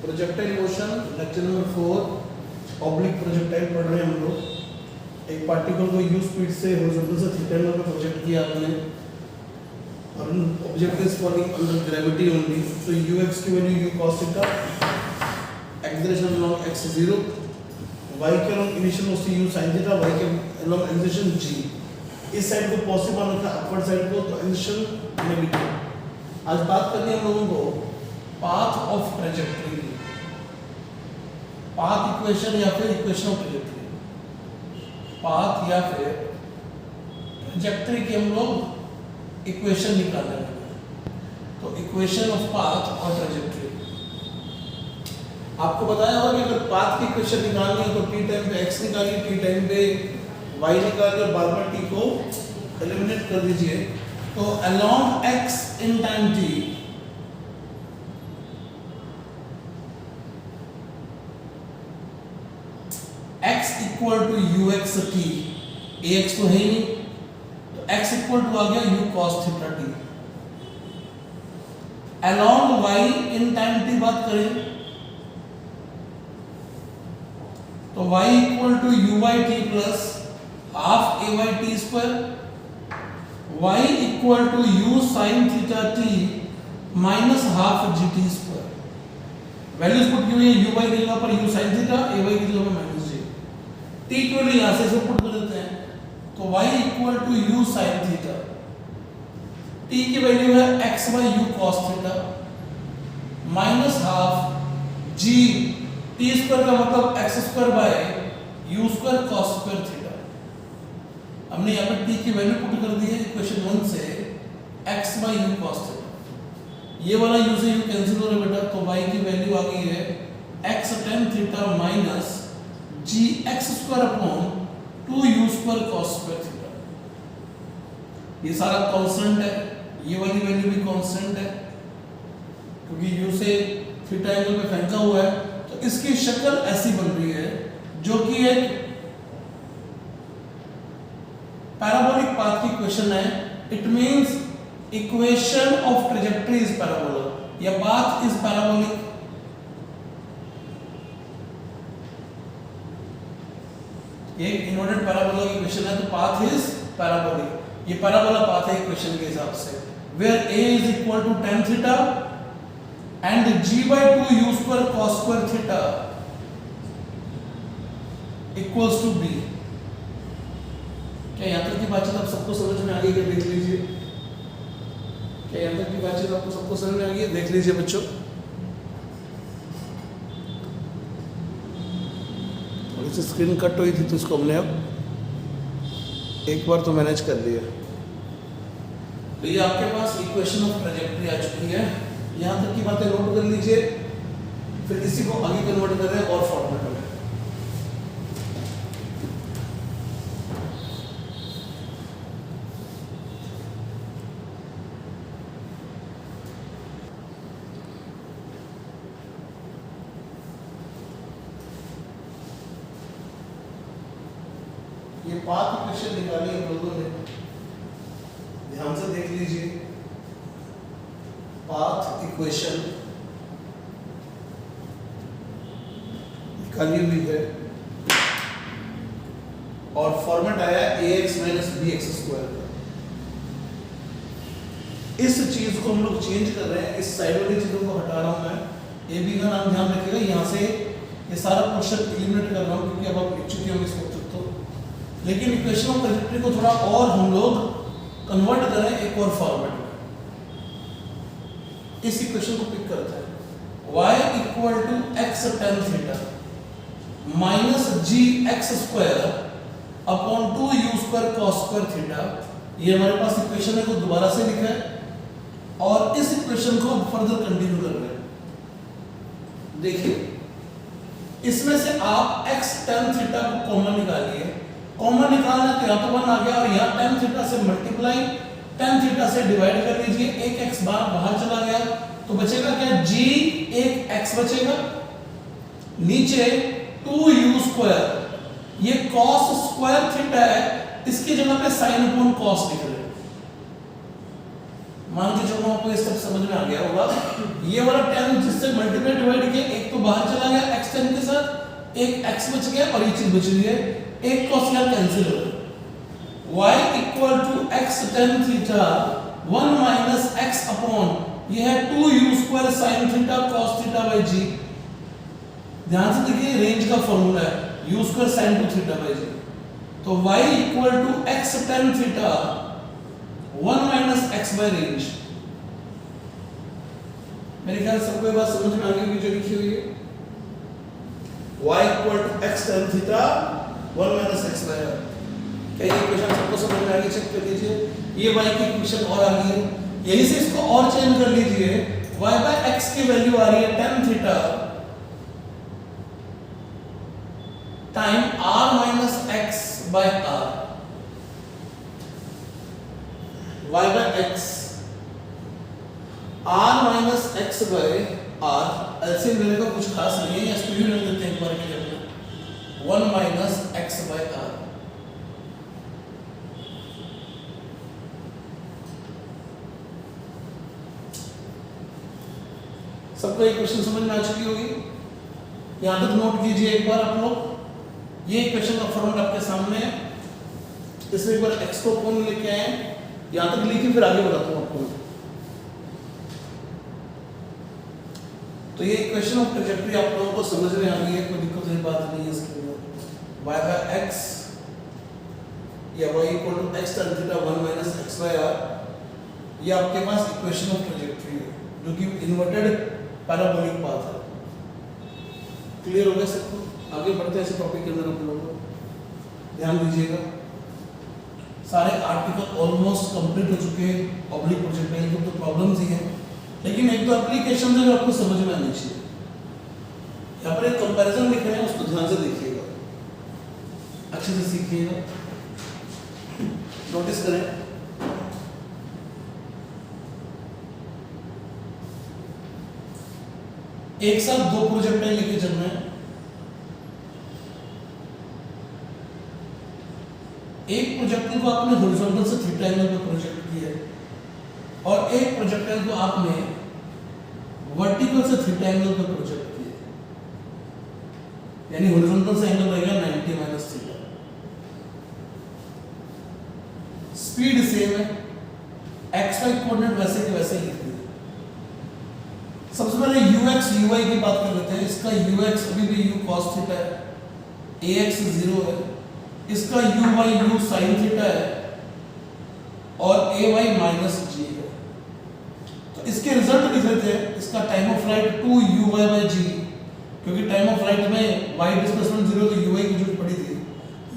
Projectile motion lecture number 4 oblique projectile पढ़ रहे हैं हम लोग। एक पार्टिकल को यू स्पीड से हॉरिजॉन्टल से थीटा एंगल पे प्रोजेक्ट किया आपने और object is falling under gravity only, तो यू एक्स की value you cos theta, acceleration along x 0, y के along initial velocity you sin theta, y के अलोंग एक्सेलरेशन g। इस साइड को पॉसिबल होता है अपवर्ड साइड को, तो एक्सेलरेशन नेगेटिव। आज बात करनी है हम लोगों को path of trajectory, path equation या फिर इक्वेशन ऑफ ट्रैजेक्टरी। पाथ या फिर ट्रैजेक्टरी की हम लोग इक्वेशन निकालेंगे, तो इक्वेशन ऑफ पाथ और ट्रैजेक्टरी। आपको बताया होगा कि अगर पाथ की इक्वेशन निकालनी है तो t टाइम पे x निकालिए, t टाइम पे y निकालिए और बाद में t को एलिमिनेट कर दीजिए। तो along x in time t x equal to u x t, a x तो है ही नहीं, तो x इक्वल टू आ गया u cos theta t। Along y in time t बात करें तो y equal to u by t plus half a by t square, y equal to u sine theta t minus half g t square. Values put की हुई है, u by की जगह पर u sine theta, a by की जगह पर minus जी। t को यहां से पुट कर देते हैं, तो y equal to u sine theta, t की वैल्यू है x by u cos theta minus half g t square का मतलब x square by u square cos square theta. हमने यहाँ पे t की वैल्यू पुट कर दी है इक्वेशन 1 से x by u cos theta. ये वाला u से u कैंसिल हो रहा है बेटा, तो y की वैल्यू आ गई है x tan theta minus g x square upon 2u square cos square theta. ये सारा कांस्टेंट है, ये वाली वैल्यू भी कांस्टेंट है क्योंकि u से थीटा एंगल पे फेंका हुआ है, तो इसकी शक्ल ऐसी बन रही है जो कि एक पैराबोलिक पाथ की इक्वेशन है। It means equation of trajectory is parabolic या पाथ इज पैराबोलिक। एक इनवर्टेड पैराबोला की इक्वेशन है तो पाथ इज पैराबोलिक। ये पैराबोला पाथ है इक्वेशन के हिसाब से, where a is equal to tan theta and g by 2 u square cos square theta equals to b। क्या यहां तक की बातचीत आप सबको समझ में आ गई? देख लीजिए, क्या यहां तक की बातचीत आपको सबको समझ में आ गई? देख लीजिए बच्चों, थोड़ी सी स्क्रीन कट हुई थी तो इसको हमने अब एक बार तो मैनेज कर लिया। तो ये आपके पास इक्वेशन ऑफ ट्रैजेक्टरी आ चुकी है। यहां तक की बातें नोट कर लीजिए, फिर इसी को आगे कन्वर्ट कर रहे हैं और फॉर्मेट में। ये पाथ इक्वेशन निकाली है लोगों ने, ध्यान से देख लीजिए। पाथ इक्वेशन निकाली हुई है और फॉर्मेट आया ax माइनस bx स्क्वायर का। इस चीज को हम लोग चेंज कर रहे हैं, इस साइड वाली चीजों को हटा रहा हूं मैं। ए बी का नाम ध्यान रखिएगा, यहां से ये सारा पोर्शन एलिमिनेट कर रहा हूं क्योंकि अब आप लिख चुके होंगे इस वक्त तो। लेकिन इक्वेशन ऑफ ट्रैजेक्टरी को थोड़ा और हम लोग कन्वर्ट करें एक और फॉर्मेट में। इस इक्वेशन को पिक करते हैं, y equal to x tan theta minus g x square upon 2u square cos square theta. ये हमारे पास इक्वेशन है को दोबारा से लिखा है और इस इक्वेशन को फर्दर कंटिन्यू कर रहे हैं। देखिए इसमें से आप x tan थीटा को कॉमन निकालिए, कॉमन निकालना तो यहाँ तो 1 आ गया और यहाँ tan थीटा से मल्टीप्लाई tan थीटा से डिवाइड कर लीजिए, एक x बाहर चला गया तो बचेगा क्या, g एक x बचेगा, नीचे 2u स्क्वायर, ये cos स्क्वायर थीटा है, इसकी जगह पे sin अपॉन cos लिख रहे हैं। मान के चलो आपको ये सब समझ में आ गया होगा। ये वाला 10 जिससे मल्टीप्लाई डिवाइड किया, एक तो बाहर चला गया x 10 के साथ, एक x बच गया और ये चीज बच रही है, एक cos यार कैंसिल हो गया। y equal to x tan theta 1 minus x upon ये है 2u square sin theta cos theta by g। ध्यान से देखिए रेंज का फॉर्मूला है u square sin 2 theta by g। तो y equal to x tan theta 1 minus x by range. मेरे ख्याल सबको ये बात समझ में आ गई होगी जो लिखी हुई है, y equal to x tan theta 1 minus x by r। क्या ये इक्वेशन सबको समझ में आ गई? चेक कर लीजिए, ये y की इक्वेशन और आ गई है, यही से इसको और चेंज कर लीजिए, y बाय x की वैल्यू आ रही है tan theta time r minus x by r। y by x r minus x by r, LCM लेने का कुछ खास नहीं है, इसको यूं ले लेते हैं एक बार के लिए, 1 माइनस x बाय r। सबको ये क्वेश्चन समझ में आ चुकी होगी? यहां तक नोट कीजिए एक बार आप लोग। ये क्वेश्चन का फॉर्मूला आपके सामने है, इसमें एक बार x को कौन लेके आए, यहां तक लिखिए फिर आगे बताता हूं आपको। तो ये इक्वेशन ऑफ ट्रैजेक्टरी आप लोगों को समझ में आ गई है, कोई दिक्कत वाली बात नहीं है इसके अंदर। y बाय x या y equal to x tan theta 1 minus x by r, ये आपके पास इक्वेशन ऑफ ट्रैजेक्टरी है जो कि इन्वर्टेड पैराबोलिक पाथ है। क्लियर हो गया सबको? आगे बढ़ते हैं इस टॉपिक के अंदर आप लोगों को ध्यान दीजिएगा। सारे आर्टिकल ऑलमोस्ट कंप्लीट हो चुके हैं, ऑब्लिक प्रोजेक्टाइल की तो प्रॉब्लम्स ही हैं, लेकिन एक तो एप्लीकेशन है जो आपको समझ में आनी चाहिए। यहाँ पर एक कंपैरिजन लिख रहे हैं, उसको ध्यान से देखिएगा, अच्छे से सीखिएगा, नोटिस करें। एक साथ दो प्रोजेक्टाइल लेके चलना है। एक प्रोजेक्टाइल को आपने हॉरिजॉन्टल से थीटा एंगल पे प्रोजेक्ट किया है और एक प्रोजेक्टाइल को आपने वर्टिकल से थीटा एंगल पे प्रोजेक्ट किया है, यानी हॉरिजॉन्टल से एंगल रहेगा 90 माइनस थीटा। स्पीड सेम है, एक्स वाई कोऑर्डिनेट वैसे के वैसे लिख दिए। सबसे पहले ux uy की बात कर लेते हैं। इसका ux अभी भी u cos थीटा है, ax 0 है, इसका uy u sin थीटा है और ay माइनस g है। तो इसके रिजल्ट लिख लेते हैं। इसका time of flight 2 uy by g, क्योंकि टाइम ऑफ फ्लाइट में y डिस्प्लेसमेंट 0 तो uy की जरूरत पड़ी थी,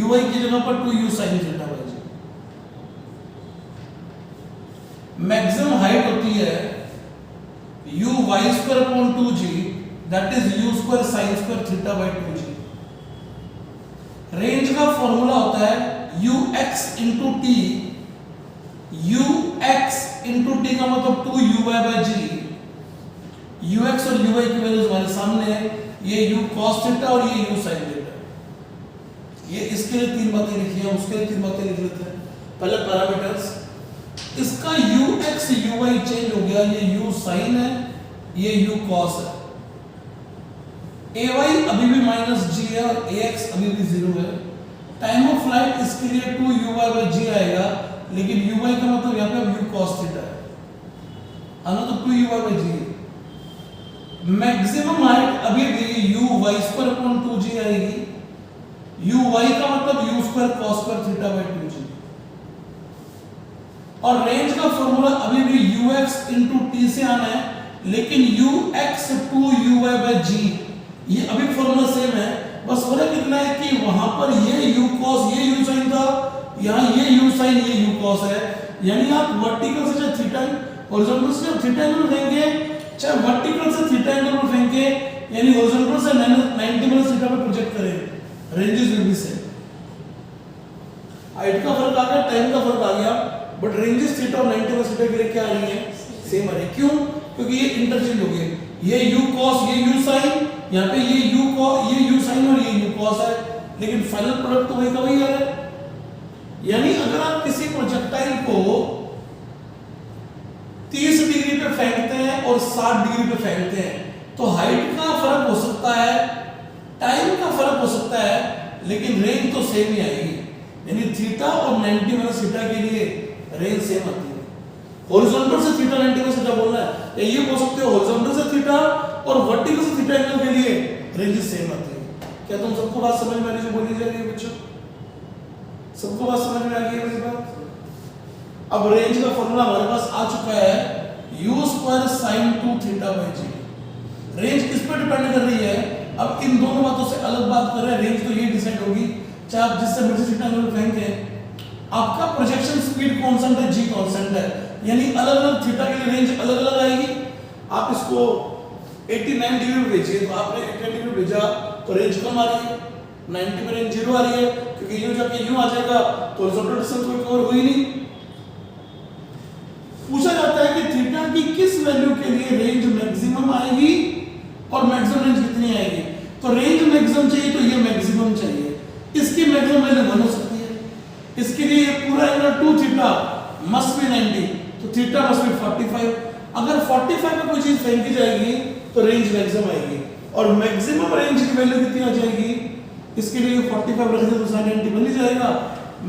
uy की जगह पर 2 u sin theta by g। Maximum height होती है u y square upon 2g, that is u square sin square theta by 2g। Range का फॉर्मूला होता है ux into t, ux into t का मतलब 2 uy by g। ux और uy की values हमारे सामने है, ये u cos थीटा और ये u sin थीटा। ये इसके लिए तीन बातें लिखी हैं, उसके लिए तीन बातें लिख लेते हैं। पहले पैरामीटर्स, इसका ux uy चेंज हो गया, ये u sin है, ये u cos है। ay अभी भी माइनस g है और ax अभी भी 0 है। टाइम ऑफ फ्लाइट इसके लिए 2 uy by g आएगा, लेकिन uy का मतलब यहाँ पे u cos थीटा है, आना तो 2 uy by g। Maximum height अभी भी u y square upon 2g आएगी, uy का मतलब u square cos square theta by 2g। और रेंज का फॉर्मूला अभी भी ux into t से आना है, लेकिन ux 2 uy by g, ये अभी फॉर्मूला सेम है, बस फर्क इतना है कि वहां पर ये u cos ये u sin था, यहाँ ये u sin ये u cos है। यानी आप वर्टिकल से चाहे थीटा हॉरिजॉन्टल से थीटा एंगल उठाएंगे, चाहे वर्टिकल से थीटा एंगल उठाएंगे, यानी हॉरिजॉन्टल से 90 माइनस थीटा पे प्रोजेक्ट करें, ranges will be same. Height का फर्क आ गया, टाइम का फर्क आ गया, बट रेंजेस थीटा और 90 माइनस थीटा के लिए क्या आ रही है? सेम आ रही है। क्यों? क्योंकि ये इंटरचेंज हो गए, ये u cos ये u sin, यहाँ पे ये u sin और ये u cos है, लेकिन फाइनल प्रोडक्ट तो वही का वही आ रहा है। यानी अगर आप किसी प्रोजेक्टाइल को 30 डिग्री पे फेंकते हैं और 60 डिग्री पे फेंकते हैं, तो हाइट का फर्क हो सकता है, टाइम का फर्क हो सकता है, लेकिन रेंज तो सेम ही आएगी। यानी थीटा और 90 माइनस थीटा के लिए रेंज सेम आती है। हॉरिजॉन्टल से थीटा 90 माइनस थीटा बोलना है, या ये बोल सकते हो हॉरिजॉन्टल से थीटा और वर्टिकल से थीटा एंगल के लिए रेंज सेम आती है। क्या तुम सबको बात समझ में आ रही है जो बोली जा रही है बच्चों? सबको बात समझ में आ गई है मेरी बात? अब रेंज का फॉर्मूला हमारे पास आ चुका है, u square sin 2 theta by g. Range किस पर डिपेंड कर रही है? अब इन दोनों बातों से अलग बात कर रहे हैं, रेंज तो ये डिसाइड होगी, चाहे आप जिससे मर्जी थीटा एंगल फेंके, आपका प्रोजेक्शन स्पीड कांस्टेंट है, जी कांस्टेंट है, यानी अलग अलग थीटा के लिए रेंज अलग अलग आएगी। आप इसको 89 डिग्री में भेजिए, तो आपने 89 डिग्री भेजा तो रेंज कम आ रही है, 90 में रेंज 0 आ रही है, क्योंकि यू जाके यूं आ जाएगा तो हॉरिजॉन्टल डिस्टेंस कोई कवर हुई नहीं। पूछा जाता है कि थीटा की किस वैल्यू के लिए रेंज मैक्सिमम आएगी और मैक्सिमम रेंज कितनी आएगी। तो रेंज मैक्सिमम चाहिए तो ये मैक्सिमम चाहिए, इसकी मैक्सिमम वैल्यू 1 हो सकती है, इसके लिए पूरा एंगल 2 थीटा मस्ट बी 90, तो थीटा मस्ट बी 45। अगर 45 में कोई चीज फेंकी जाएगी तो रेंज मैक्सिमम आएगी, और मैक्सिमम रेंज की वैल्यू कितनी आ जाएगी, इसके लिए 45 रख दे तो sin 90 बन ही जाएगा।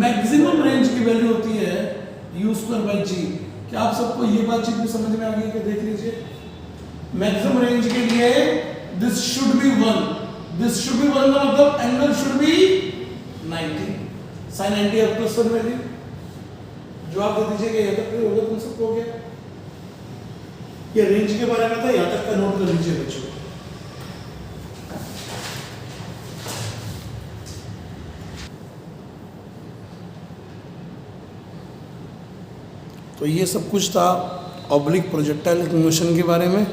मैक्सिमम रेंज की वैल्यू होती है u स्क्वायर बाई जी। क्या आप सबको ये बातचीत भी समझ में आ गई? कि देख लीजिए, मैक्सिमम रेंज के लिए this should be 1, this should be 1 का मतलब एंगल शुड बी 90, sin 90 और प्लस 1 वैल्यू। जवाब दे दीजिएगा, यहां तक होगा तुम सबको हो गया? ये रेंज के बारे में था, यहां तक का नोट कर लीजिए बच्चों। तो ये सब कुछ था ऑब्लिक प्रोजेक्टाइल मोशन के बारे में।